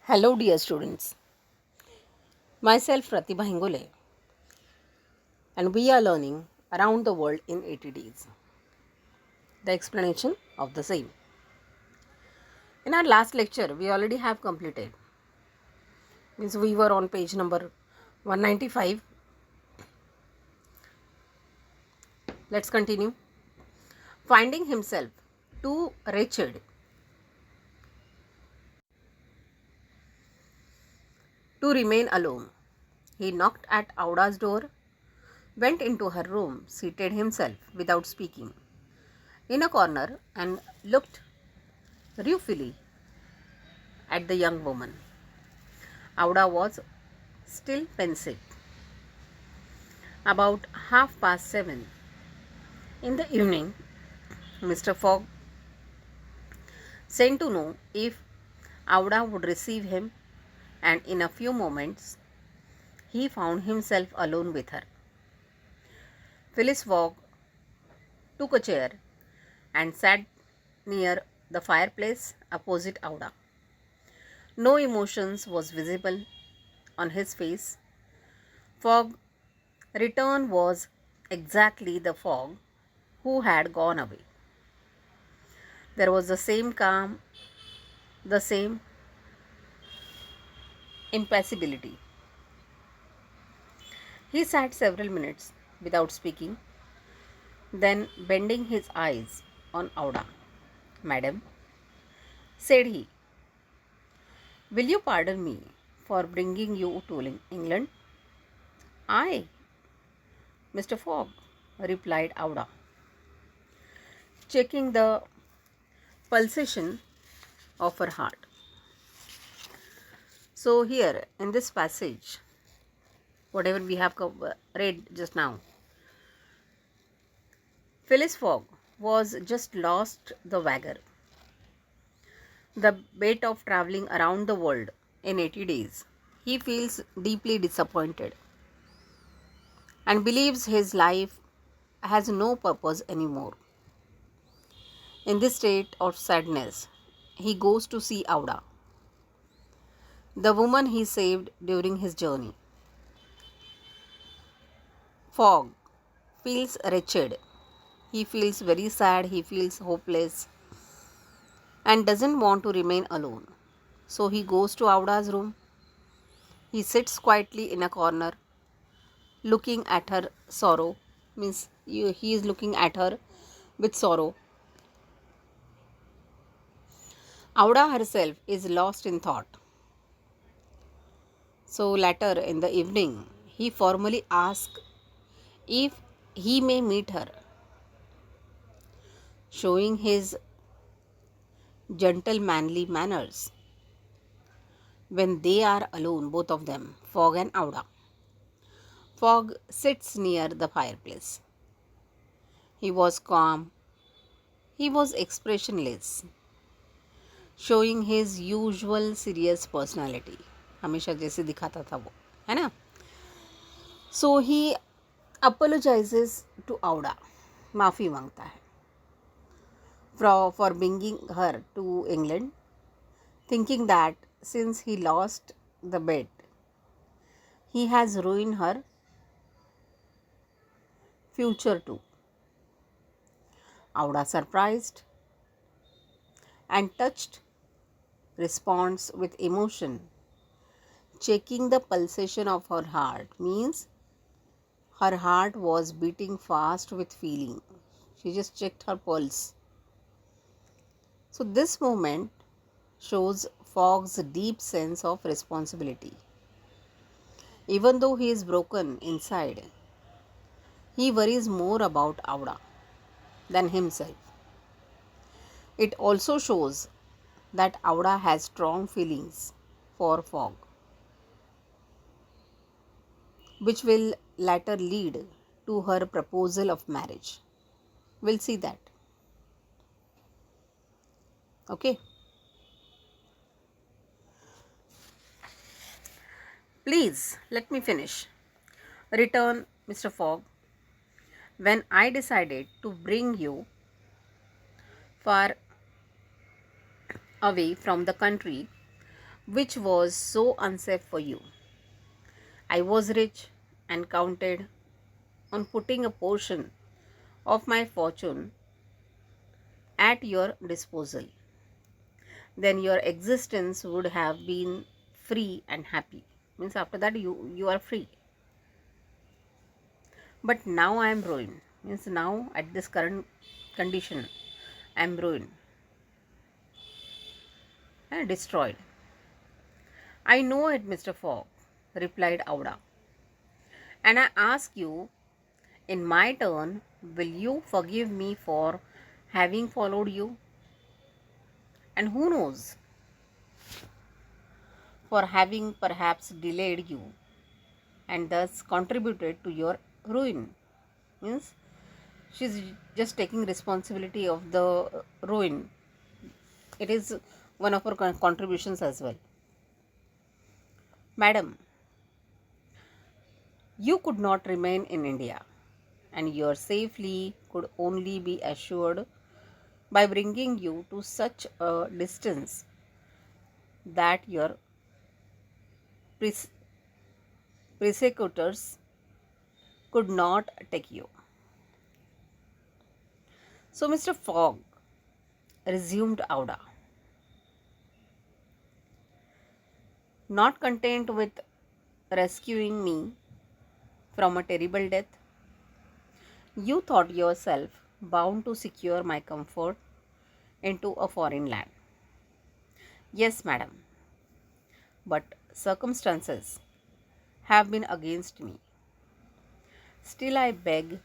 Hello, dear students. Myself Pratibha Hingole, and we are learning around the world in 80 days. The explanation of the same. In our last lecture, we already have completed. Means we were on page number 195. Let's continue. Finding himself too wretched to remain alone, he knocked at Auda's door, went into her room, seated himself without speaking in a corner, and looked ruefully at the young woman. Auda was still pensive. About 7:30 in the evening, Mr. Fogg sent to know if Auda would receive him, and in a few moments he found himself alone with her. Phileas Fogg took a chair and sat near the fireplace opposite Auda. No emotions was visible on his face. Fogg's return was exactly the Fogg who had gone away. There was the same calm, the same impassibility. He sat several minutes without speaking, then bending his eyes on Auda. "Madam," said he, "will you pardon me for bringing you to England?" "Aye, Mr. Fogg," replied Auda, checking the pulsation of her heart. So here in this passage, whatever we have read just now, Phileas Fogg was just lost the wager, the bait of traveling around the world in 80 days. He feels deeply disappointed and believes his life has no purpose anymore. In this state of sadness, he goes to see Auda, the woman he saved during his journey. Fogg feels wretched. He feels very sad, he feels hopeless, and doesn't want to remain alone. So he goes to Auda's room. He sits quietly in a corner, looking at her sorrow. Means he is looking at her with sorrow. Auda herself is lost in thought. So later in the evening, he formally asks if he may meet her, showing his gentle manly manners. When they are alone, both of them, Fogg and Auda, Fogg sits near the fireplace. He was calm, he was expressionless, showing his usual serious personality. हमेशा जैसे दिखाता था वो, है ना? So he apologizes to Auda, माफ़ी मांगता है, for bringing her to England, thinking that since he lost the bet, he has ruined her future too. Auda, surprised and touched, responds with emotion, checking the pulsation of her heart. Means her heart was beating fast with feeling. She just checked her pulse. So this moment shows Fogg's deep sense of responsibility. Even though he is broken inside, he worries more about Auda than himself. It also shows that Auda has strong feelings for Fogg, which will later lead to her proposal of marriage. We'll see that. Okay. Please let me finish. Return, Mr. Fogg. When I decided to bring you far away from the country which was so unsafe for you. I was rich and counted on putting a portion of my fortune at your disposal. Then your existence would have been free and happy. Means after that you are free. But now I am ruined. Means now at this current condition I am ruined and destroyed. I know it, Mr. Fogg, replied Auda. And I ask you, in my turn, will you forgive me for having followed you? And who knows, for having perhaps delayed you and thus contributed to your ruin. Means she's just taking responsibility of the ruin. It is one of her contributions as well. Madam, you could not remain in India, and your safely could only be assured by bringing you to such a distance that your pres- persecutors could not take you. So, Mr. Fogg, resumed Auda, not content with rescuing me from a terrible death, you thought yourself bound to secure my comfort into a foreign land. Yes, madam, but circumstances have been against me. Still, I beg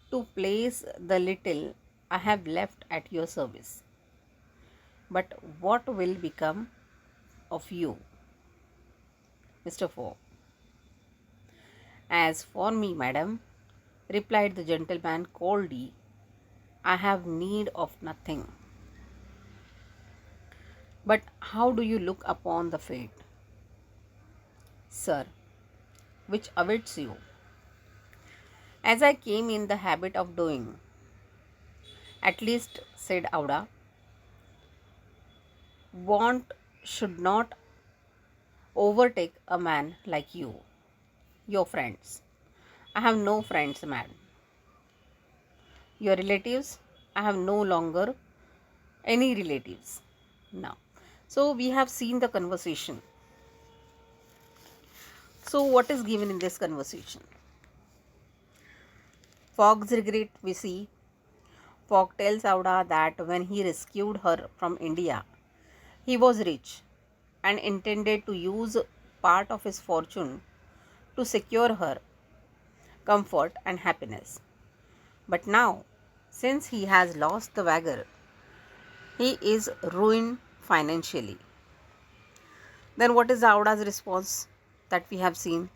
to place the little I have left at your service. But what will become of you, Mr. Fogg? As for me, madam, replied the gentleman coldly, I have need of nothing. But how do you look upon the fate, sir, which awaits you? As I came in the habit of doing, at least, said Auda, want should not overtake a man like you. Your friends. I have no friends, madam. Your relatives. I have no longer any relatives now. So we have seen the conversation. So what is given in this conversation? Fogg's regret, we see. Fogg tells Auda that when he rescued her from India, he was rich and intended to use part of his fortune to secure her comfort and happiness. But now, since he has lost the wager, he is ruined financially. Then what is Auda's response that we have seen?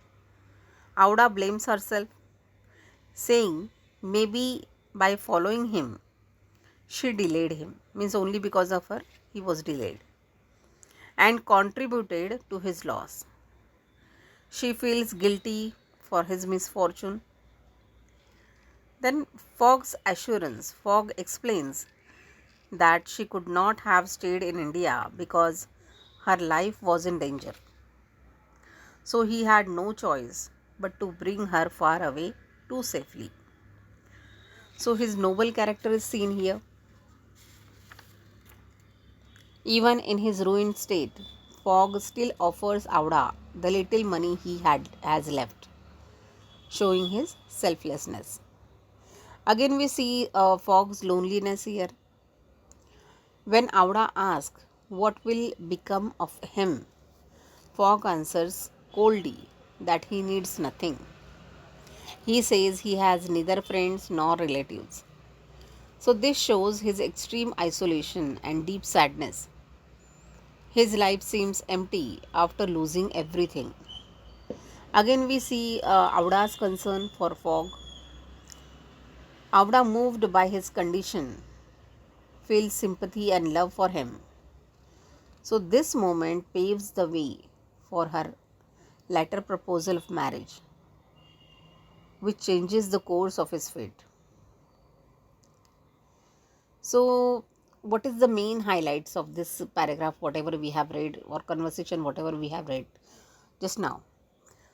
Auda blames herself, saying maybe by following him, she delayed him. Means only because of her, he was delayed and contributed to his loss. She feels guilty for his misfortune. Then Fogg explains that she could not have stayed in India because her life was in danger. So he had no choice but to bring her far away too safely. So his noble character is seen here. Even in his ruined state, Fogg still offers Auda the little money has left, showing his selflessness. Again, we see Fogg's loneliness here. When Auda asks what will become of him, Fogg answers coldly that he needs nothing. He says he has neither friends nor relatives. So, this shows his extreme isolation and deep sadness. His life seems empty after losing everything. Again, we see Auda's concern for Fogg. Auda, moved by his condition, feels sympathy and love for him. So, this moment paves the way for her later proposal of marriage, which changes the course of his fate. So, what is the main highlights of this paragraph, whatever we have read, or conversation, whatever we have read just now?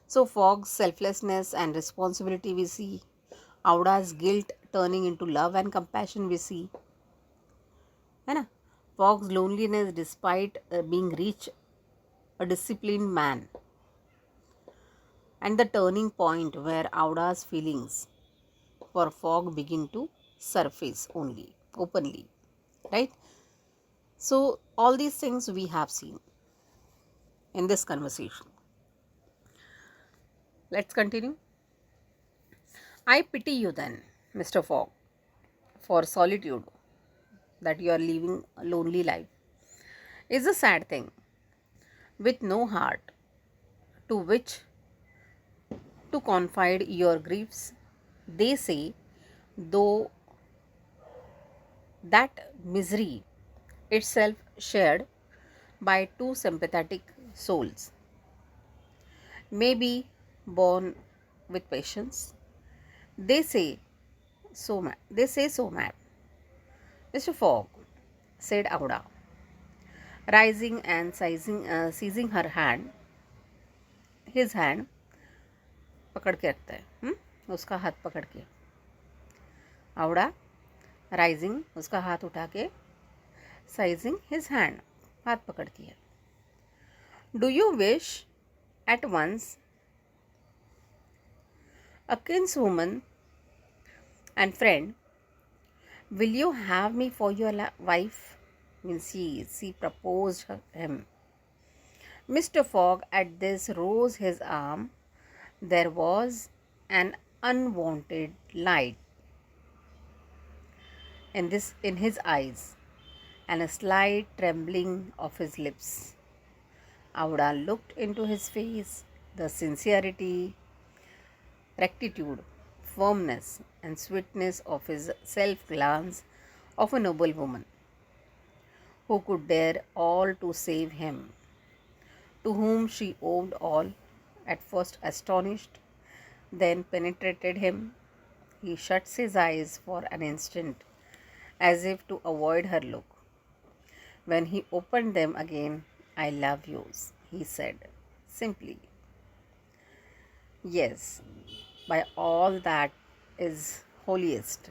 So Fogg's selflessness and responsibility we see. Auda's guilt turning into love and compassion we see. है ना? Fogg's loneliness despite being rich, a disciplined man. And the turning point where Auda's feelings for Fogg begin to surface only, openly. Right? So all these things we have seen in this conversation. Let's continue. I pity you then, Mr. Fogg, for solitude, that you are living a lonely life. Is a sad thing, with no heart to which to confide your griefs. They say, though, that misery itself shared by two sympathetic souls may be borne with patience. They say so, ma'am. Mr. Fogg, said Auda, rising and seizing her hand, his hand, पकड़ के रखता है, उसका हाथ पकड़ के. Auda, rising, उसका हाथ उठा के, seizing his hand, हाथ पकड़ के. Do you wish at once, a kinswoman and friend, will you have me for your wife? Means she proposed him. Mr. Fogg at this rose his arm. There was an unwonted light in his eyes and a slight trembling of his lips. Auda looked into his face. The sincerity, rectitude, firmness, and sweetness of his self-glance of a noble woman who could dare all to save him, to whom she owed all, at first astonished, then penetrated him. He shuts his eyes for an instant, as if to avoid her look. When he opened them again, I love you, he said, simply. Yes, by all that is holiest,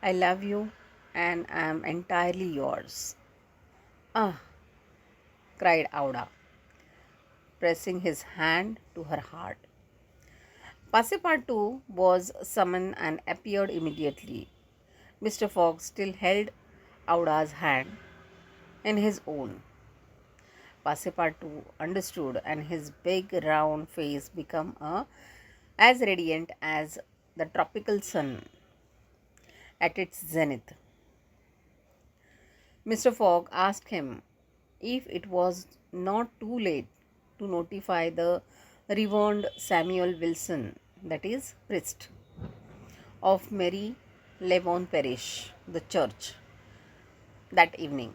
I love you and am entirely yours. Ah, cried Auda, pressing his hand to her heart. Passepartout was summoned and appeared immediately. Mr. Fogg still held Auda's hand in his own. Passepartout understood, and his big round face became as radiant as the tropical sun at its zenith. Mr. Fogg asked him if it was not too late to notify the Reverend Samuel Wilson, that is, priest of Mary Levon Parish, the church, that evening.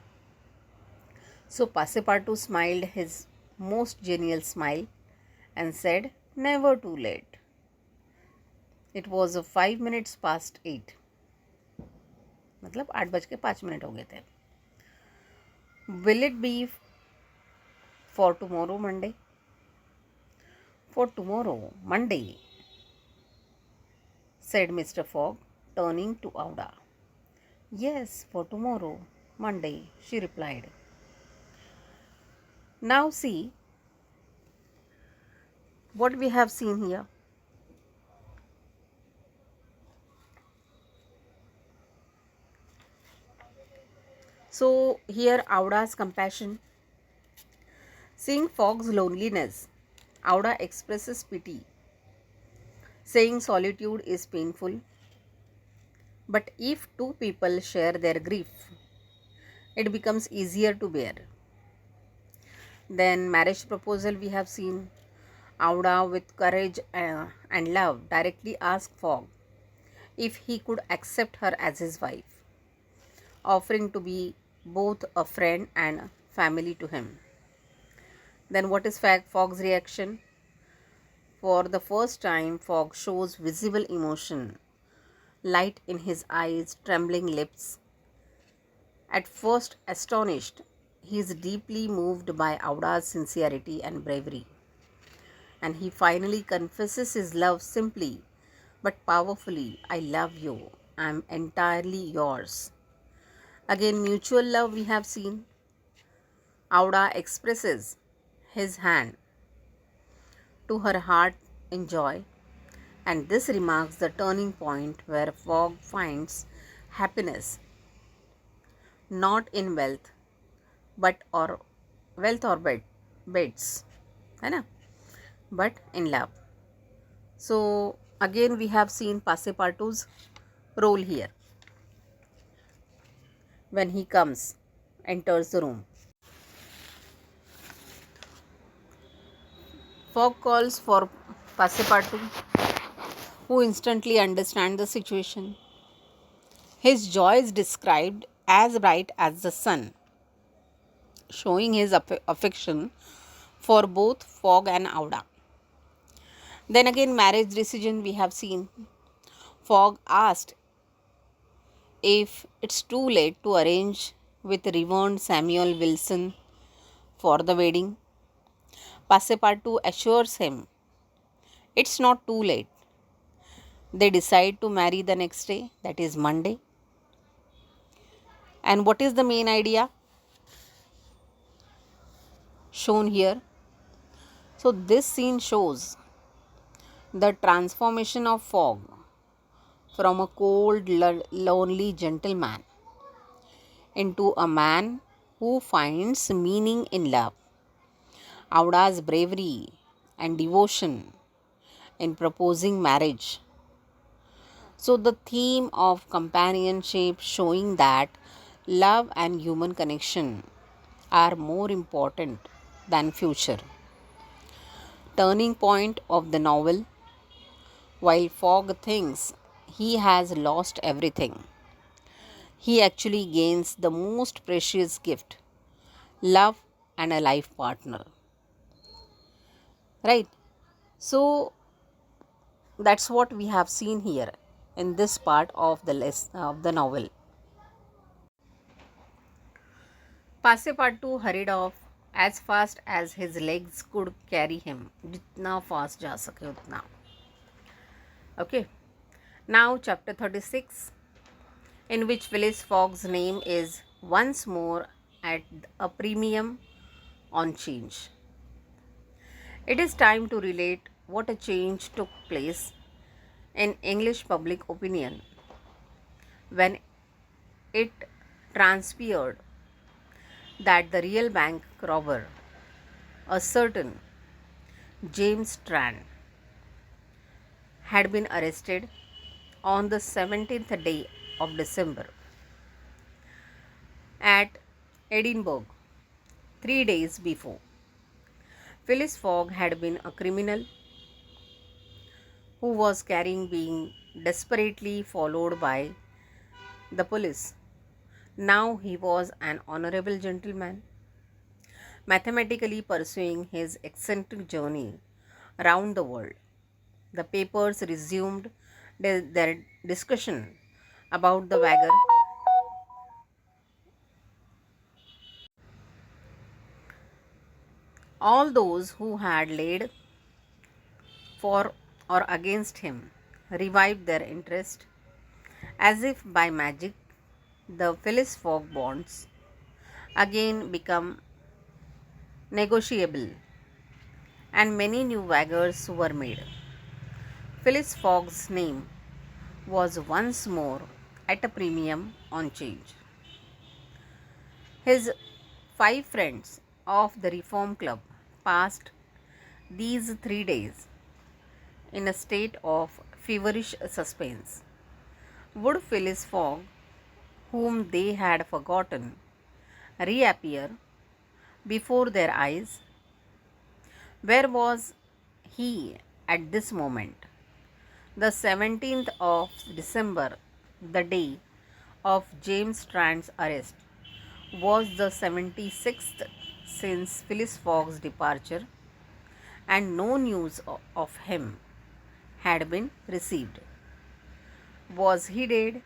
So Passepartout smiled his most genial smile and said, never too late. It was 5 minutes past 8. मतलब 8:05 हो गए थे. Will it be for tomorrow, Monday? For tomorrow, Monday, said Mr. Fogg, turning to Auda. Yes, for tomorrow, Monday, she replied. Now see what we have seen here. So here Auda's compassion. Seeing Fogg's loneliness, Auda expresses pity, saying solitude is painful. But if two people share their grief, it becomes easier to bear. Then marriage proposal we have seen. Auda with courage and love directly asked Fogg if he could accept her as his wife, offering to be both a friend and family to him. Then what is Fogg's reaction? For the first time, Fogg shows visible emotion, light in his eyes, trembling lips, At first astonished, he is deeply moved by Auda's sincerity and bravery, and he finally confesses his love simply but powerfully. I love you. I am entirely yours. Again, mutual love we have seen. Auda expresses his hand to her heart in joy, and this remarks the turning point where Fogg finds happiness not in but or wealth or beds, है ना, but in love. So again we have seen Passepartout's role here when he enters the room. Fogg calls for Passepartout, who instantly understands the situation. His joy is described as bright as the sun, showing his affection for both Fogg and Auda. Then again, marriage decision we have seen. Fogg asked if it's too late to arrange with Reverend Samuel Wilson for the wedding. Passepartout assures him it's not too late. They decide to marry the next day, that is Monday. And what is the main idea shown here? So this scene shows the transformation of Fogg from a cold, lonely gentleman into a man who finds meaning in love. Auda's bravery and devotion in proposing marriage. So the theme of companionship showing that love and human connection are more important than future. Turning point of the novel. While Fogg thinks he has lost everything, he actually gains the most precious gift, love and a life partner. Right? So that's what we have seen here in this part of the novel. Passepartout hurried off as fast as his legs could carry him. जितना fast जा सके उतना. Okay. Now chapter 36, in which Phileas Fogg's name is once more at a premium on change. It is time to relate what a change took place in English public opinion when it transpired that the real bank robber, a certain James Strand, had been arrested on the 17th day of December at Edinburgh 3 days before. Phileas Fogg had been a criminal who was being desperately followed by the police. Now he was an honorable gentleman, mathematically pursuing his eccentric journey around the world. The papers resumed their discussion about the wager. All those who had laid for or against him revived their interest. As if by magic, the Phileas Fogg bonds again become negotiable, and many new wagers were made. Phileas Fogg's name was once more at a premium on change. His 5 friends of the Reform Club passed these 3 days in a state of feverish suspense. Would Phileas Fogg, whom they had forgotten, reappear before their eyes? Where was he at this moment? The 17th of December, the day of James Strand's arrest, was the 76th since Phileas Fogg's departure, and no news of him had been received. Was he dead?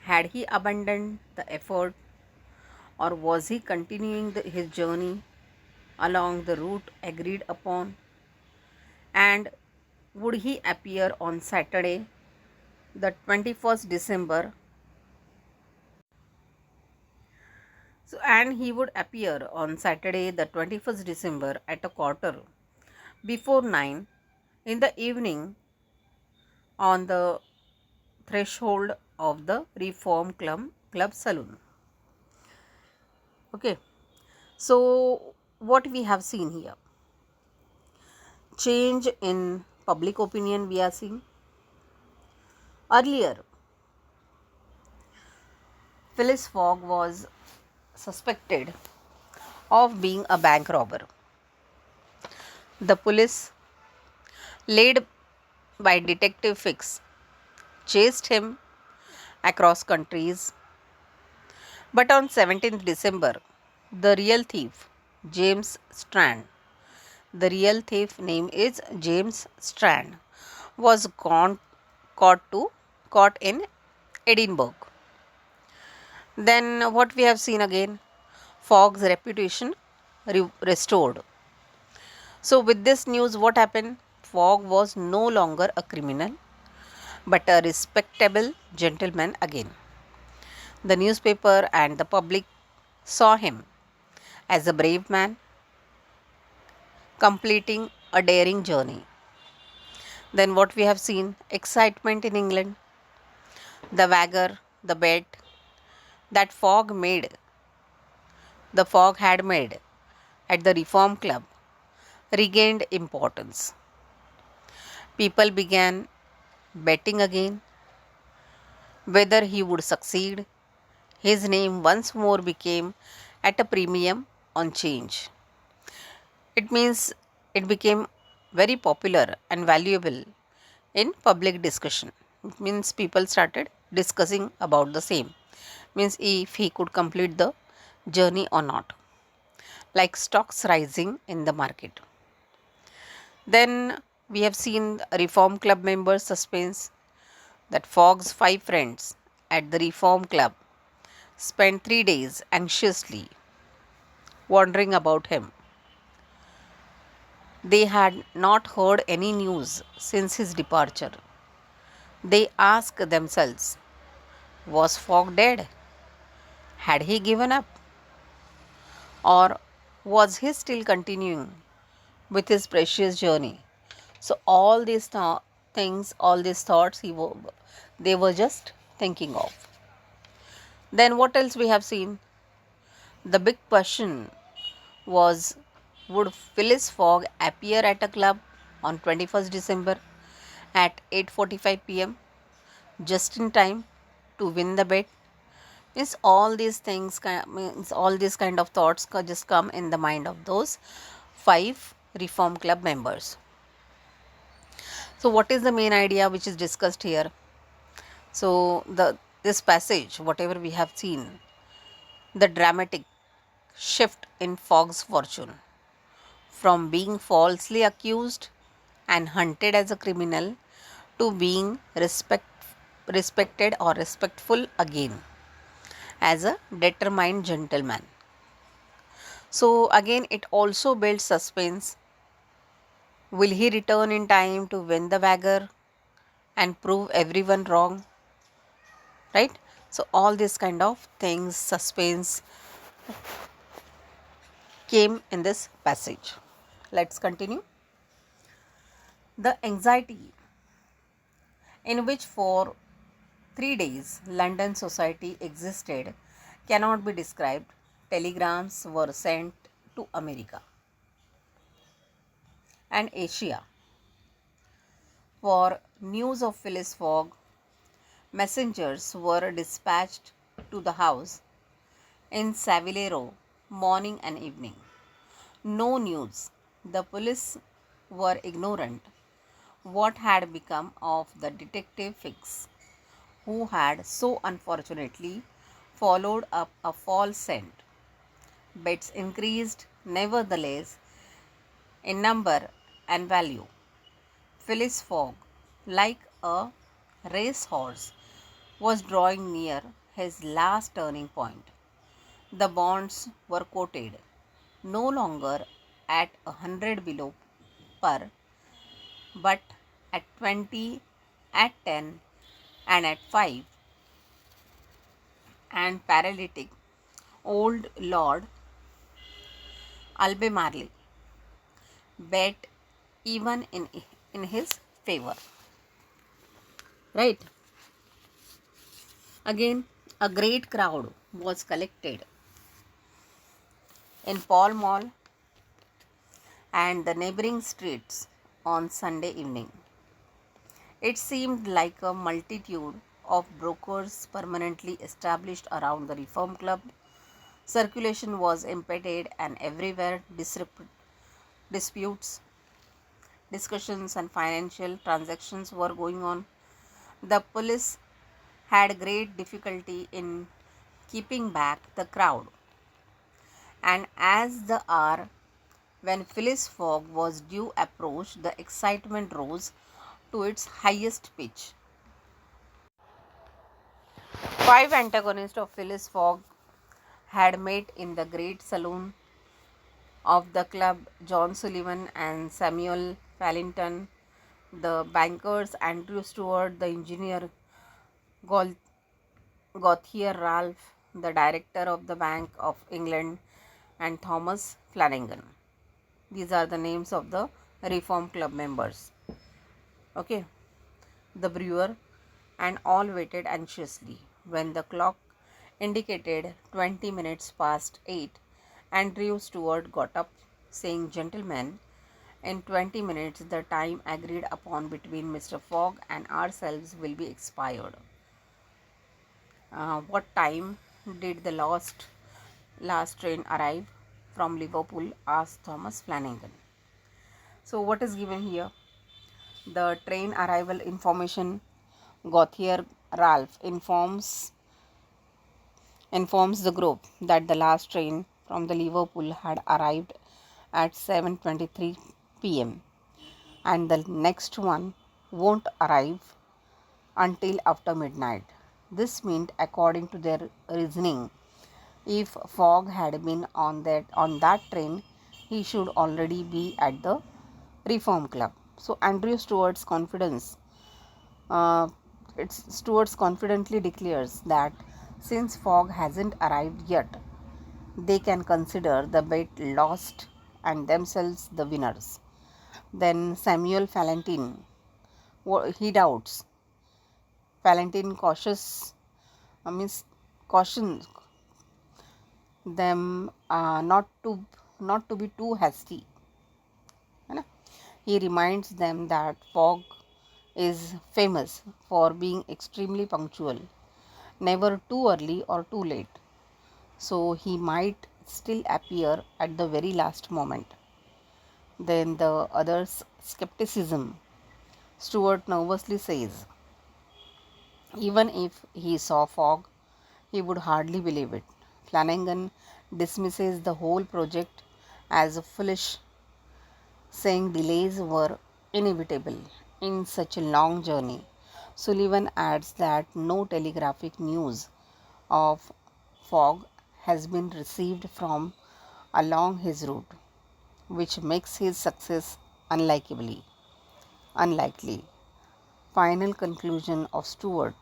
Had he abandoned the effort or was he continuing his journey along the route agreed upon? And would he appear on Saturday, the 21st December? So, and he would appear on Saturday, the 21st December at a quarter before 9 in the evening on the threshold of the Reform Club Saloon. Okay, so what we have seen here, change in public opinion we are seeing. Earlier, Phileas Fogg was suspected of being a bank robber. The police, led by Detective Fix, chased him across countries. But on 17th December, the real thief, James Strand, the real thief name is James Strand, was caught in Edinburgh. Then what we have seen again, Fogg's reputation restored. So with this news, what happened? Fogg was no longer a criminal, but a respectable gentleman again. The newspaper and the public saw him as a brave man completing a daring journey. Then what we have seen, excitement in England, the wager, the bet that Fogg had made at the Reform Club regained importance. People began betting again whether he would succeed. His name once more became at a premium on change. It means it became very popular and valuable in public discussion. It means people started discussing about the same. Means if he could complete the journey or not. Like stocks rising in the market. Then we have seen Reform Club members' suspense that Fogg's 5 friends at the Reform Club spent 3 days anxiously wondering about him. They had not heard any news since his departure. They asked themselves, was Fogg dead? Had he given up? Or was he still continuing with his precious journey? So all these things, all these thoughts, they were just thinking of. Then what else we have seen? The big question was, would Phileas Fogg appear at a club on 21st December at 8:45 p.m. just in time to win the bet? Means all these things, means all these kind of thoughts just come in the mind of those 5 Reform Club members. So what is the main idea which is discussed here? So this passage, whatever we have seen, the dramatic shift in Fogg's fortune from being falsely accused and hunted as a criminal to being respected or respectful again as a determined gentleman. So again it also builds suspense. Will he return in time to win the wager and prove everyone wrong? Right? So all these kind of things, suspense came in this passage. Let's continue. The anxiety in which for 3 days London society existed cannot be described. Telegrams were sent to America and Asia for news of Phileas Fogg. Messengers were dispatched to the house in Savile Row morning and evening. No news. The police were ignorant what had become of the detective Fix, who had so unfortunately followed up a false scent. Bets increased, nevertheless, in number and value. Phileas Fogg, like a racehorse, was drawing near his last turning point. The bonds were quoted no longer at 100 below per, but at 20, at 10, and at 5. And paralytic old Lord Albemarle bet even in his favor. Right? Again, a great crowd was collected in Pall Mall and the neighboring streets on Sunday evening. It seemed like a multitude of brokers permanently established around the Reform Club. Circulation was impeded, and everywhere disputes, discussions, and financial transactions were going on. The police had great difficulty in keeping back the crowd, and as the hour when Phileas Fogg was due approached, the excitement rose to its highest pitch. Five antagonists of Phileas Fogg had met in the great saloon of the club: John Sullivan and Samuel Fallentin, the bankers Andrew Stuart, the engineer Gol- Gauthier Ralph, the director of the Bank of England, and Thomas Flanagan. These are the names of the Reform Club members. Okay, the brewer, and all waited anxiously. When the clock indicated 20 minutes past 8, Andrew Stuart got up, saying, "Gentlemen, in 20 minutes the time agreed upon between Mr. Fogg and ourselves will be expired." What time did the last train arrive from Liverpool? Asked Thomas Flanagan. So, what is given here? The train arrival information. Gauthier Ralph informs the group that the last train from the Liverpool had arrived at 7:23 p.m. and the next one won't arrive until after midnight. This meant, according to their reasoning, if Fogg had been on that train, he should already be at the Reform Club. So Andrew Stuart's confidence Stuart's confidently declares that since Fogg hasn't arrived yet, they can consider the bet lost and themselves the winners. Then Samuel Fallentin, he doubts. Fallentin means cautions them not to be too hasty. है ना? He reminds them that Fogg is famous for being extremely punctual, never too early or too late. So he might still appear at the very last moment. Then the other's skepticism. Stuart nervously says, even if he saw Fogg, he would hardly believe it. Flanagan dismisses the whole project as foolish, saying delays were inevitable in such a long journey. Sullivan adds that no telegraphic news of Fogg has been received from along his route, which makes his success unlikely. Final conclusion of Stuart.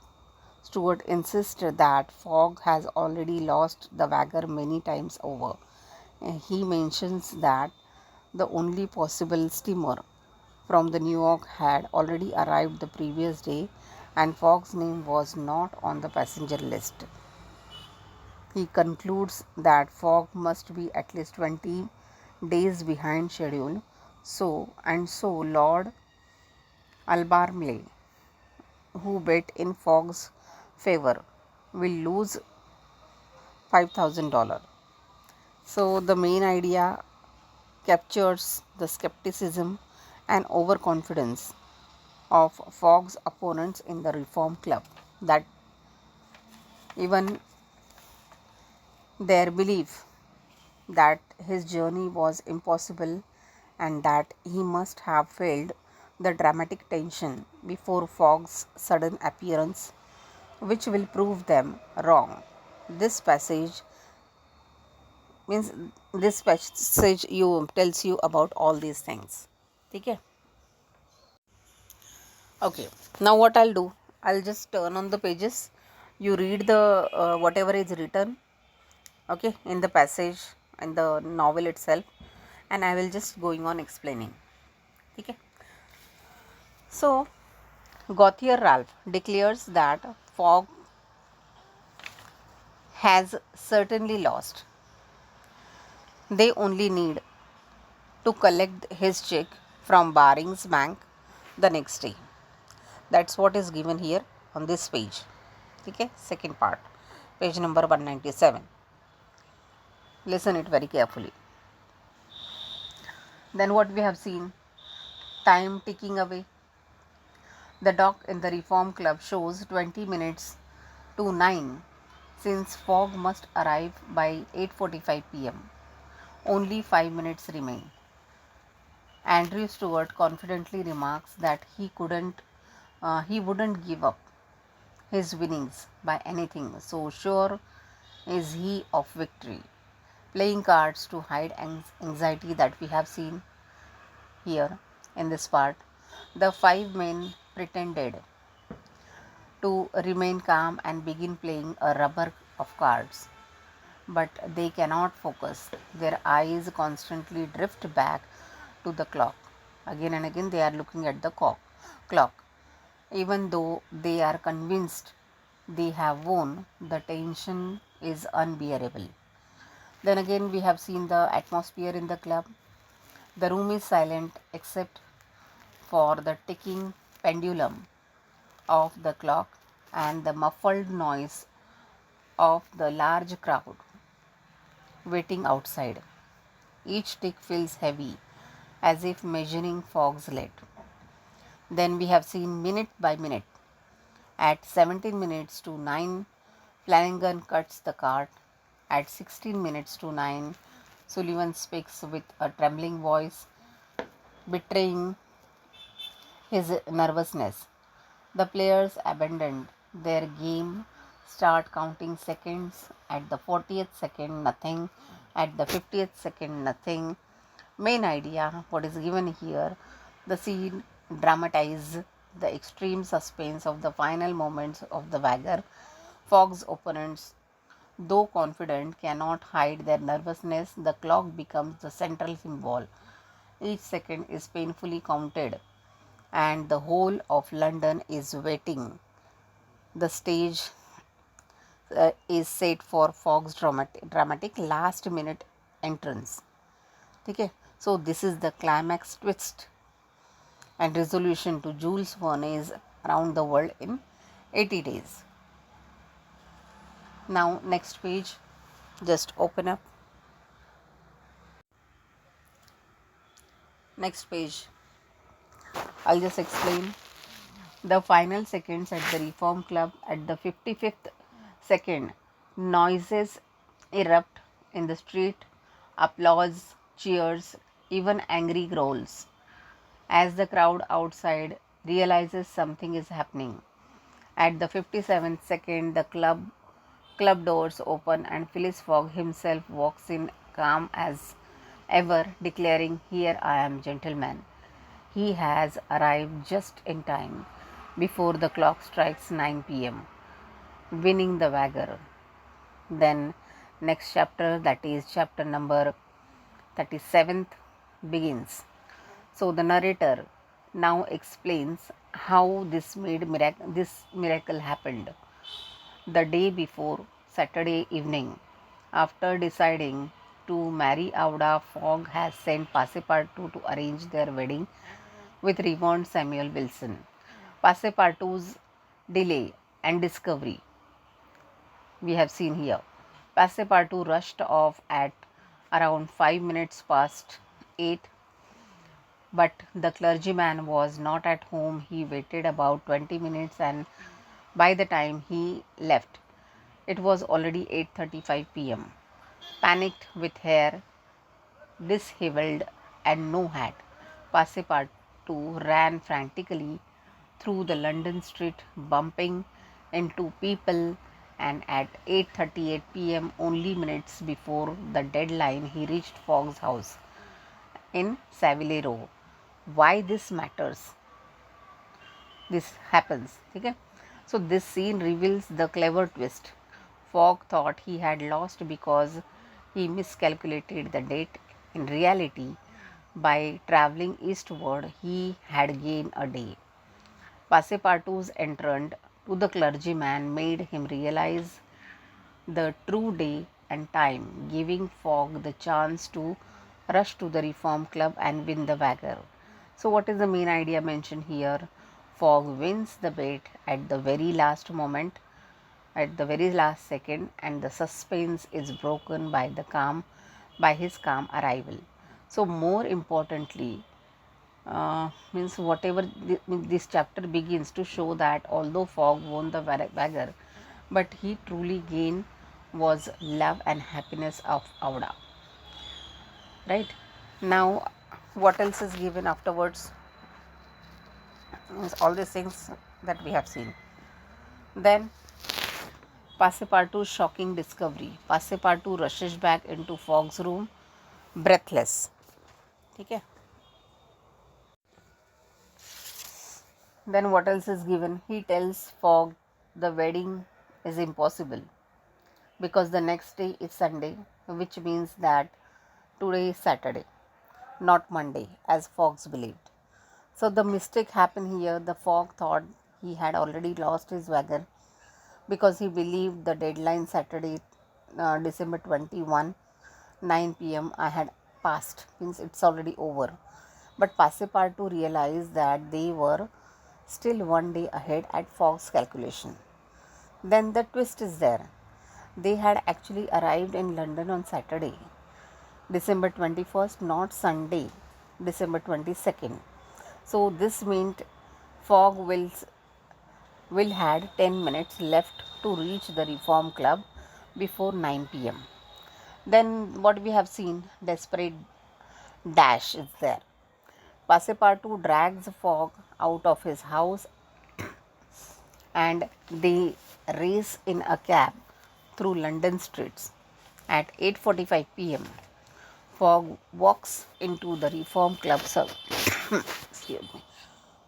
Stuart insists that Fogg has already lost the wager many times over. He mentions that the only possible steamer from the New York had already arrived the previous day, and Fogg's name was not on the passenger list. He concludes that Fogg must be at least 20 days behind schedule. So Lord Albemarle, who bet in Fogg's favor, will lose $5,000. So the main idea captures the skepticism and overconfidence of Fogg's opponents in the Reform Club, that even their belief that his journey was impossible and that he must have felt the dramatic tension before Fogg's sudden appearance, which will prove them wrong. This passage means this passage you tells you about all these things. Okay. Okay, now what I'll do, I'll just turn on the pages. You read the whatever is written, okay, in the passage in the novel itself, and I will just going on explaining. Okay. So, Gauthier Ralph declares that Fogg has certainly lost. They only need to collect his check from Baring's bank the next day. That's what is given here on this page. Okay, second part, page number 197. Listen it very carefully. Then what we have seen, time ticking away. The dock in the Reform Club shows 20 minutes to 9 since Fogg must arrive by 8:45 p.m. Only 5 minutes remain. Andrew Stuart confidently remarks that he wouldn't give up his winnings by anything, so sure is he of victory. Playing cards to hide anxiety that we have seen here in this part. The five men pretended to remain calm and begin playing a rubber of cards, but they cannot focus. Their eyes constantly drift back to the clock. Again and again, they are looking at the clock. Even though they are convinced they have won, the tension is unbearable. Then again, we have seen the atmosphere in the club. The room is silent except for the ticking pendulum of the clock and the muffled noise of the large crowd waiting outside. Each tick feels heavy, as if measuring Fogg's lead. Then we have seen minute by minute. At 17 minutes to 9, Flanagan cuts the card. At 16 minutes to 9, Sullivan speaks with a trembling voice, betraying his nervousness. The players abandoned their game, start counting seconds. At the 40th second, nothing. At the 50th second, nothing. Main idea, what is given here, the scene dramatize the extreme suspense of the final moments of the wager. Fogg's opponents, though confident, cannot hide their nervousness. The clock becomes the central symbol. Each second is painfully counted, and the whole of London is waiting. The stage is set for Fogg's dramatic last minute entrance. Okay, so this is the climax twist and resolution to Jules Verne's Around the World in 80 Days. Now, next page, just open up. Next page, I'll just explain the final seconds at the Reform Club. At the 55th second, noises erupt in the street, applause, cheers, even angry growls. As the crowd outside realizes something is happening. At the 57th second, the club doors open and Phileas Fogg himself walks in, calm as ever, declaring, "Here I am, gentlemen." He has arrived just in time before the clock strikes 9 p.m., winning the wager. Then, next chapter, that is chapter number 37th, begins. So, the narrator now explains how this miracle happened. The day before, Saturday evening, after deciding to marry Auda, Fogg has sent Passepartout to arrange their wedding with Reverend Samuel Wilson. Passepartout's delay and discovery we have seen here. Passepartout rushed off at around 5 minutes past 8, but the clergyman was not at home. He waited about 20 minutes, and by the time he left, it was already 8:35 p.m. Panicked, with hair disheveled and no hat, Passepartout ran frantically through the London street, bumping into people and at 8:38 p.m., only minutes before the deadline, he reached Fogg's house in Savile Row. Why this matters? This happens. Okay? So, this scene reveals the clever twist. Fogg thought he had lost because he miscalculated the date. In reality, by traveling eastward, he had gained a day. Passepartout's entrance to the clergyman made him realize the true day and time, giving Fogg the chance to rush to the Reform Club and win the wager. So, what is the main idea mentioned here? Fogg wins the bet at the very last moment, at the very last second, and the suspense is broken by his calm arrival. So, more importantly, means whatever this chapter begins to show that although Fogg won the wager, but he truly gained was love and happiness of Auda. Right now, what else is given afterwards? Means all these things that we have seen. Then Passepartout's shocking discovery. Passepartout rushes back into Fogg's room, breathless. Okay. Then what else is given? He tells Fogg the wedding is impossible because the next day is Sunday, which means that today is Saturday, not Monday, as Fogg believed. So the mistake happened here. The Fogg thought he had already lost his wagon because he believed the deadline Saturday, December 21, 9 p.m. I had passed, means it's already over. But Passepartout realized that they were still one day ahead at Fogg's calculation. Then the twist is there. They had actually arrived in London on Saturday, December 21st, not Sunday, December 22nd. So this meant Fogg will had 10 minutes left to reach the Reform Club before 9 p.m. Then what we have seen, desperate dash is there. Passepartout drags Fogg out of his house and they race in a cab through London streets. At 8:45 p.m., Fogg walks into the Reform Club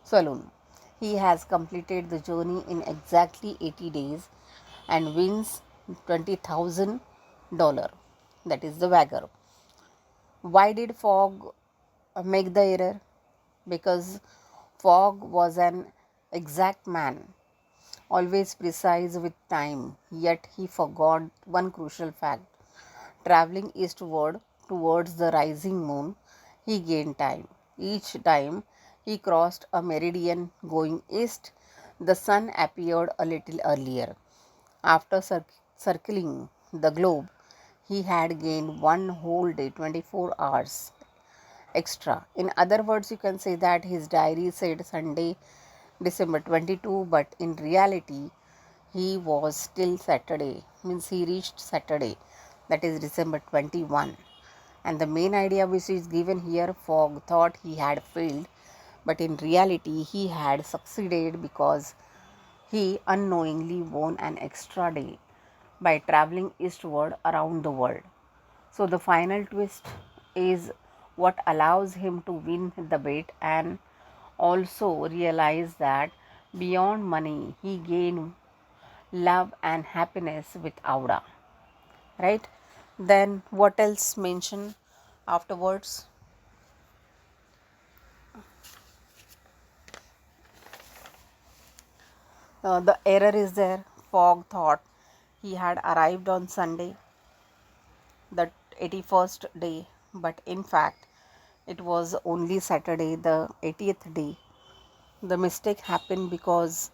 saloon. He has completed the journey in exactly 80 days and wins $20,000. That is the wager. Why did Fogg make the error? Because Fogg was an exact man, always precise with time, yet he forgot one crucial fact. Traveling eastward towards the rising moon, he gained time. Each time he crossed a meridian going east, the sun appeared a little earlier. After circling the globe, he had gained one whole day, 24 hours extra. In other words, you can say that his diary said Sunday, December 22, but in reality, he was still Saturday, means he reached Saturday, that is December 21. And the main idea which is given here, Fogg thought he had failed, but in reality, he had succeeded because he unknowingly won an extra day by traveling eastward around the world. So, the final twist is what allows him to win the bet and also realize that beyond money, he gained love and happiness with Auda. Right? Then, what else mentioned afterwards? The error is there. Fogg thought he had arrived on Sunday, the 81st day, but in fact, it was only Saturday, the 80th day. The mistake happened because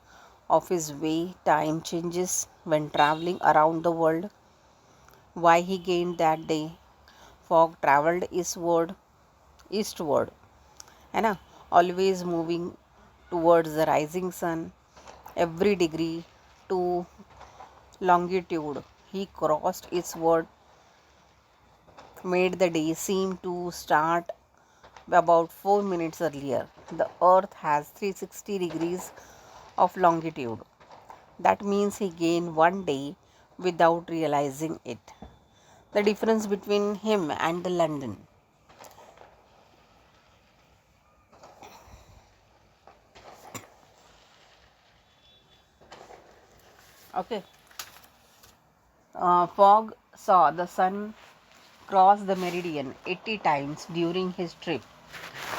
of his way time changes when traveling around the world. Why he gained that day? Fogg traveled eastward, and always moving towards the rising sun. Every degree to longitude he crossed eastward made the day seem to start about 4 minutes earlier. The earth has 360 degrees of longitude. That means he gained one day without realizing it. The difference between him and the London. Okay. Fogg saw the sun cross the meridian 80 times during his trip,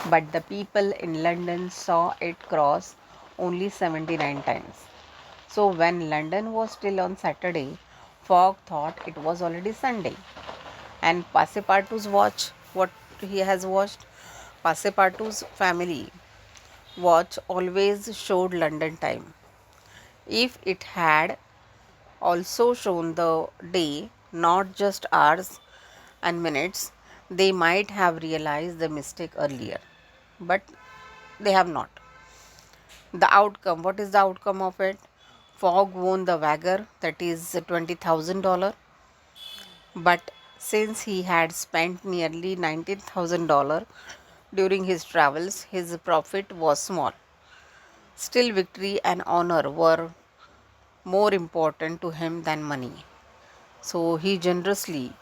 but the people in London saw it cross only 79 times. So, when London was still on Saturday, Fogg thought it was already Sunday. And Passepartout's watch, what he has watched, Passepartout's family watch always showed London time. If it had also shown the day, not just hours and minutes, they might have realized the mistake earlier. But they have not. The outcome, what is the outcome of it? Fogg won the wager, that is $20,000. But since he had spent nearly $19,000 during his travels, his profit was small. Still, victory and honor were more important to him than money. So he generously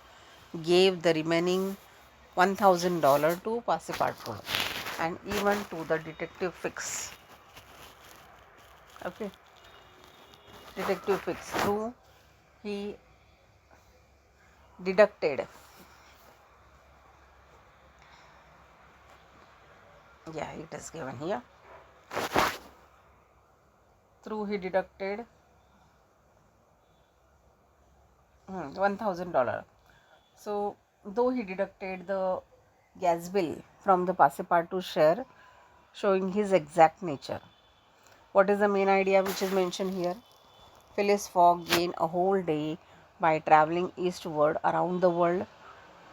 gave the remaining $1,000 to Passepartout and even to the detective Fix. Okay, detective Fix, through he deducted, yeah, it is given here, through he deducted $1,000. So, though he deducted the gas bill from the Passepartout share, showing his exact nature. What is the main idea which is mentioned here? Phileas Fogg gained a whole day by traveling eastward around the world,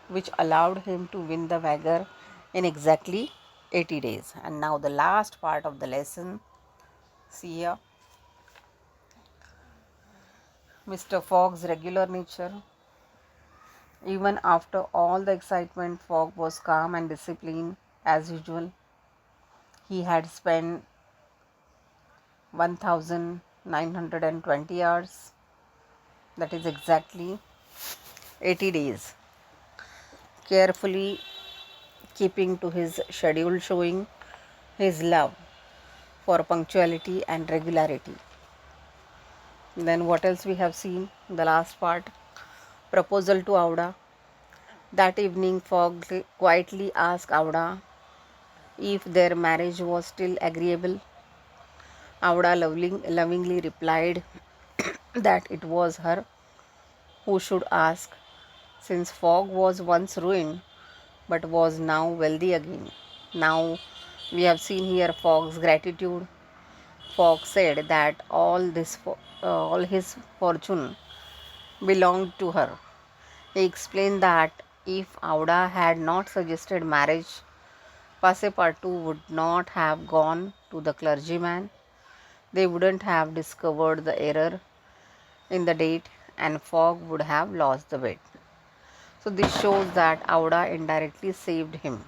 which allowed him to win the wager in exactly 80 days. And now the last part of the lesson. See here, Mr. Fogg's regular nature. Even after all the excitement, Fogg was calm and disciplined as usual. He had spent 1920 hours, that is exactly 80 days, carefully keeping to his schedule, showing his love for punctuality and regularity. Then, what else we have seen? The last part, proposal to Auda. That evening, Fogg quietly asked Auda if their marriage was still agreeable. Auda lovingly replied that it was her who should ask, since Fogg was once ruined but was now wealthy again. Now we have seen here Fogg's gratitude. Fogg said that all his fortune belonged to her. He explained that if Auda had not suggested marriage, Passepartout would not have gone to the clergyman. They wouldn't have discovered the error in the date, and Fogg would have lost the bet. So this shows that Auda indirectly saved him.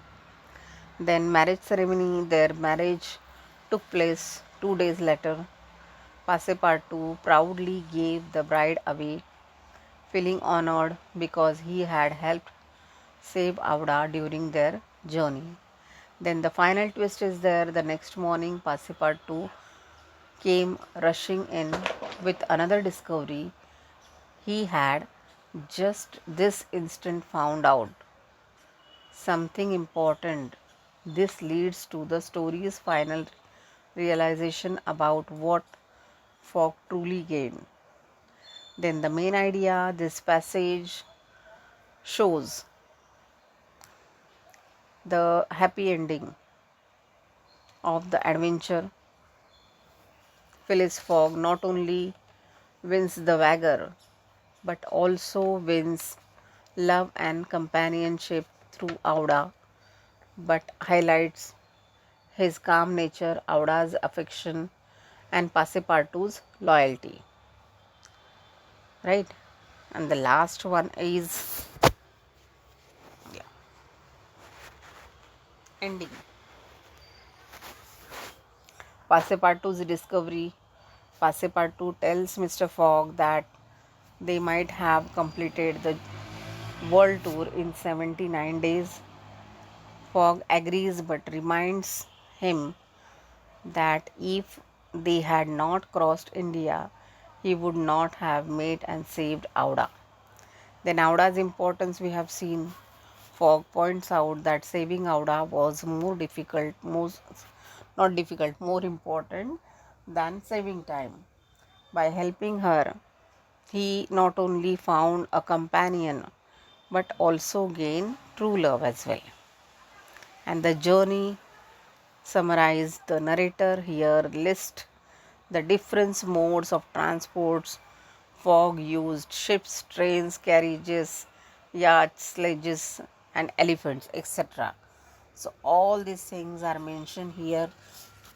Then marriage ceremony, their marriage took place 2 days later. Passepartout proudly gave the bride away, feeling honored because he had helped save Auda during their journey. Then the final twist is there. The next morning, Passepartout came rushing in with another discovery. He had just this instant found out something important. This leads to the story's final realization about what Fogg truly gained. Then, the main idea, this passage shows the happy ending of the adventure. Phileas Fogg not only wins the wager but also wins love and companionship through Auda, but highlights his calm nature, Auda's affection, and Passepartout's loyalty. Right? And the last one is, yeah, ending. Passepartout's discovery. Passepartout tells Mr. Fogg that they might have completed the world tour in 79 days. Fogg agrees but reminds him that if they had not crossed India, he would not have made and saved Auda. Then Auda's importance we have seen. Fogg points out that saving Auda was more difficult, not difficult, more important than saving time. By helping her, he not only found a companion but also gained true love as well. And the journey summarized, the narrator here lists the different modes of transports. Fogg used ships, trains, carriages, yachts, sledges, and elephants, etc. So all these things are mentioned here.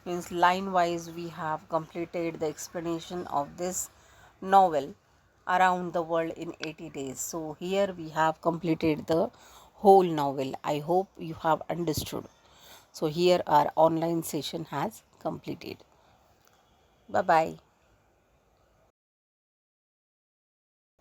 Means line wise we have completed the explanation of this novel around the world in 80 days. So here we have completed the whole novel. I hope you have understood. So here our online session has completed. Bye bye.